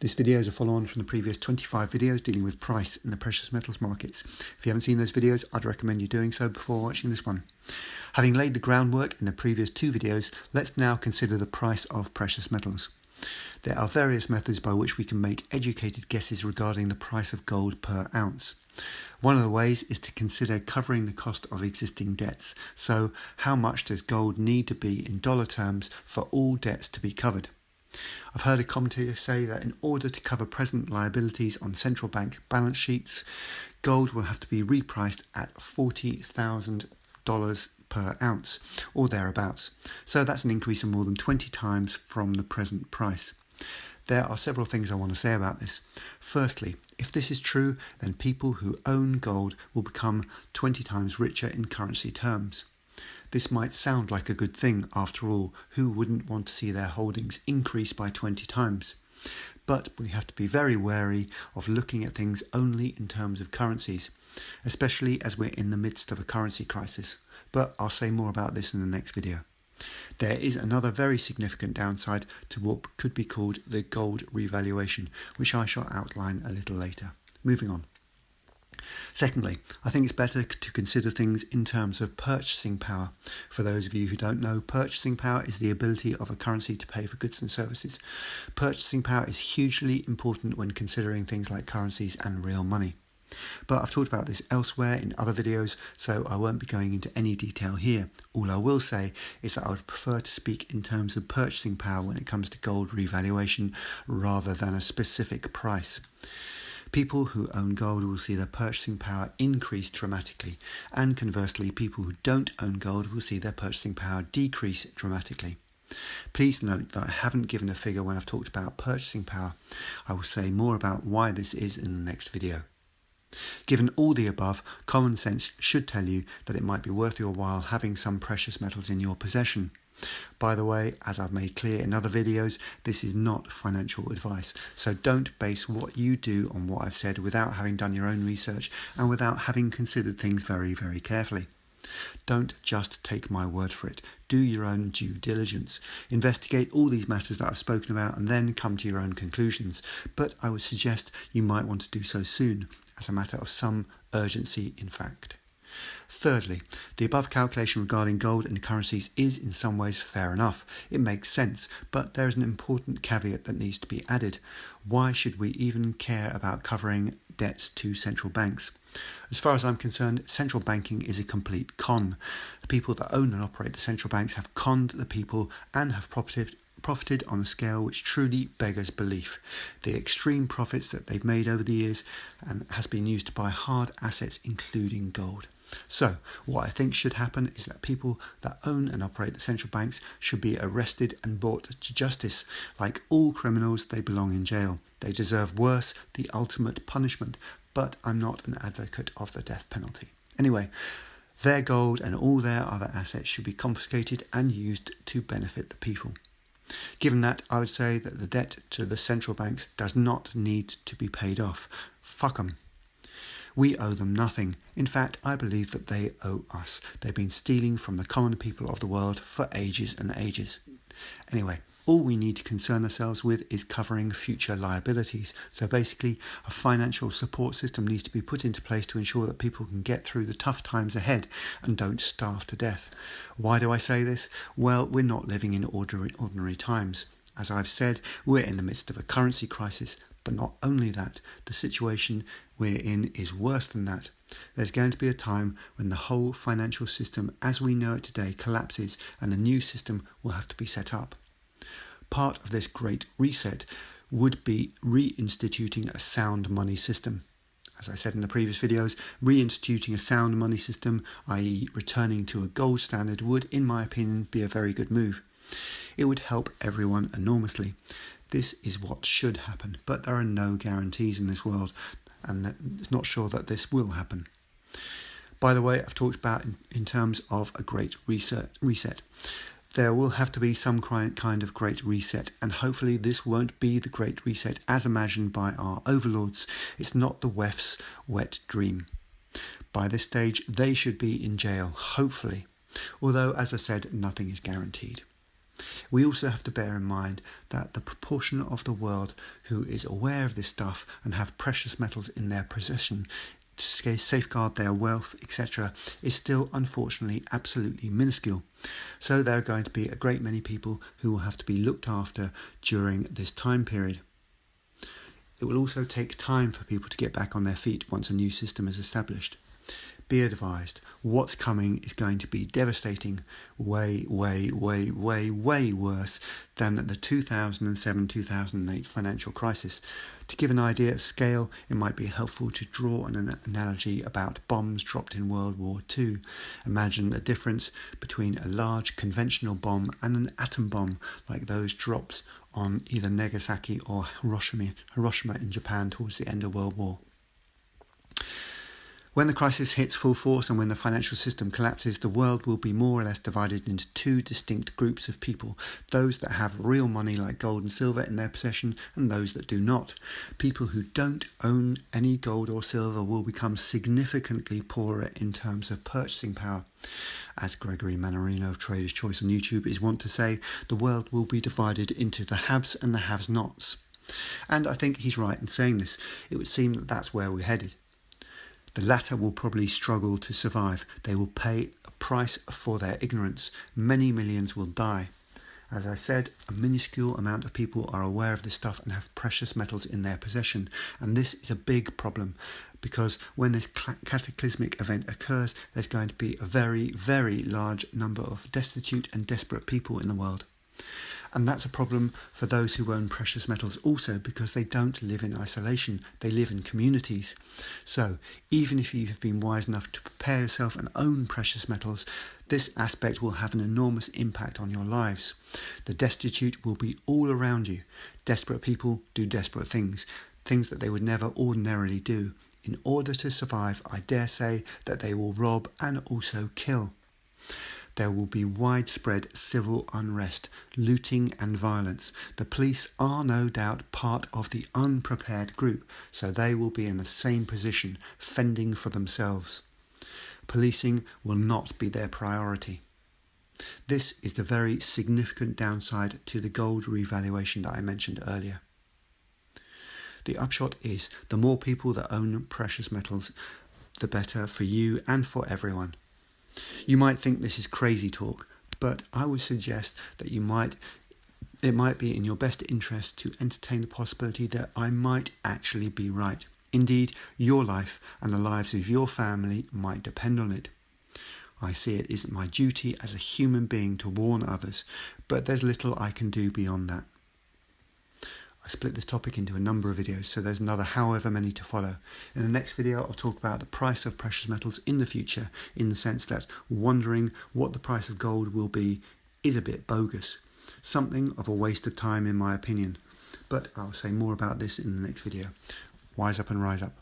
This video is a follow-on from the previous 25 videos dealing with price in the precious metals markets. If you haven't seen those videos, I'd recommend you doing so before watching this one. Having laid the groundwork in the previous two videos, let's now consider the price of precious metals. There are various methods by which we can make educated guesses regarding the price of gold per ounce. One of the ways is to consider covering the cost of existing debts. So, how much does gold need to be in dollar terms for all debts to be covered? I've heard a commentator say that in order to cover present liabilities on central bank balance sheets, gold will have to be repriced at $40,000 per ounce, or thereabouts. So that's an increase of more than 20 times from the present price. There are several things I want to say about this. Firstly, if this is true, then people who own gold will become 20 times richer in currency terms. This might sound like a good thing. After all, who wouldn't want to see their holdings increase by 20 times? But we have to be very wary of looking at things only in terms of currencies, especially as we're in the midst of a currency crisis. But I'll say more about this in the next video. There is another very significant downside to what could be called the gold revaluation, which I shall outline a little later. Moving on. Secondly, I think it's better to consider things in terms of purchasing power. For those of you who don't know, purchasing power is the ability of a currency to pay for goods and services. Purchasing power is hugely important when considering things like currencies and real money. But I've talked about this elsewhere in other videos, so I won't be going into any detail here. All I will say is that I would prefer to speak in terms of purchasing power when it comes to gold revaluation rather than a specific price. People who own gold will see their purchasing power increase dramatically, and conversely, people who don't own gold will see their purchasing power decrease dramatically. Please note that I haven't given a figure when I've talked about purchasing power. I will say more about why this is in the next video. Given all the above, common sense should tell you that it might be worth your while having some precious metals in your possession. By the way, as I've made clear in other videos, this is not financial advice, so don't base what you do on what I've said without having done your own research and without having considered things very, very carefully. Don't just take my word for it. Do your own due diligence. Investigate all these matters that I've spoken about and then come to your own conclusions. But I would suggest you might want to do so soon, as a matter of some urgency in fact. Thirdly, the above calculation regarding gold and currencies is in some ways fair enough. It makes sense, but there is an important caveat that needs to be added. Why should we even care about covering debts to central banks? As far as I'm concerned, central banking is a complete con. The people that own and operate the central banks have conned the people and have profited on a scale which truly beggars belief. The extreme profits that they've made over the years and has been used to buy hard assets, including gold. So, what I think should happen is that people that own and operate the central banks should be arrested and brought to justice. Like all criminals, they belong in jail. They deserve worse, the ultimate punishment, but I'm not an advocate of the death penalty. Anyway, their gold and all their other assets should be confiscated and used to benefit the people. Given that, I would say that the debt to the central banks does not need to be paid off. Fuck 'em. We owe them nothing. In fact, I believe that they owe us. They've been stealing from the common people of the world for ages and ages. Anyway, all we need to concern ourselves with is covering future liabilities. So basically, a financial support system needs to be put into place to ensure that people can get through the tough times ahead and don't starve to death. Why do I say this? Well, we're not living in ordinary times. As I've said, we're in the midst of a currency crisis. But not only that, the situation we're in is worse than that. There's going to be a time when the whole financial system as we know it today collapses and a new system will have to be set up. Part of this great reset would be reinstituting a sound money system. As I said in the previous videos, reinstituting a sound money system, i.e. returning to a gold standard, would, in my opinion, be a very good move. It would help everyone enormously. This is what should happen, but there are no guarantees in this world, and it's not sure that this will happen. By the way, I've talked about in terms of a great reset. There will have to be some kind of great reset, and hopefully this won't be the great reset as imagined by our overlords. It's not the WEF's wet dream. By this stage, they should be in jail, hopefully. Although, as I said, nothing is guaranteed. We also have to bear in mind that the proportion of the world who is aware of this stuff and have precious metals in their possession to safeguard their wealth, etc., is still unfortunately absolutely minuscule. So there are going to be a great many people who will have to be looked after during this time period. It will also take time for people to get back on their feet once a new system is established. Be advised, what's coming is going to be devastating, way worse than the 2007-2008 financial crisis. To give an idea of scale, it might be helpful to draw an analogy about bombs dropped in World War II. Imagine a difference between a large conventional bomb and an atom bomb, like those dropped on either Nagasaki or Hiroshima in Japan towards the end of World War. When the crisis hits full force and when the financial system collapses, the world will be more or less divided into two distinct groups of people: those that have real money like gold and silver in their possession and those that do not. People who don't own any gold or silver will become significantly poorer in terms of purchasing power. As Gregory Mannarino of Trader's Choice on YouTube is wont to say, the world will be divided into the haves and the have-nots. And I think he's right in saying this. It would seem that that's where we're headed. The latter will probably struggle to survive. They will pay a price for their ignorance. Many millions will die. As I said, a minuscule amount of people are aware of this stuff and have precious metals in their possession. And this is a big problem, because when this cataclysmic event occurs, there's going to be a very large number of destitute and desperate people in the world. And that's a problem for those who own precious metals also, because they don't live in isolation, they live in communities. So even if you have been wise enough to prepare yourself and own precious metals, this aspect will have an enormous impact on your lives. The destitute will be all around you. Desperate people do desperate things that they would never ordinarily do. In order to survive, I dare say that they will rob and also kill. There will be widespread civil unrest, looting and violence. The police are no doubt part of the unprepared group, so they will be in the same position, fending for themselves. Policing will not be their priority. This is the very significant downside to the gold revaluation that I mentioned earlier. The upshot is, the more people that own precious metals, the better for you and for everyone. You might think this is crazy talk, but I would suggest that it might be in your best interest to entertain the possibility that I might actually be right. Indeed, your life and the lives of your family might depend on it. I see it as my duty as a human being to warn others, but there's little I can do beyond that. I split this topic into a number of videos, so there's another however many to follow. In the next video, I'll talk about the price of precious metals in the future, in the sense that wondering what the price of gold will be is a bit bogus. Something of a waste of time in my opinion. But I'll say more about this in the next video. Wise up and rise up.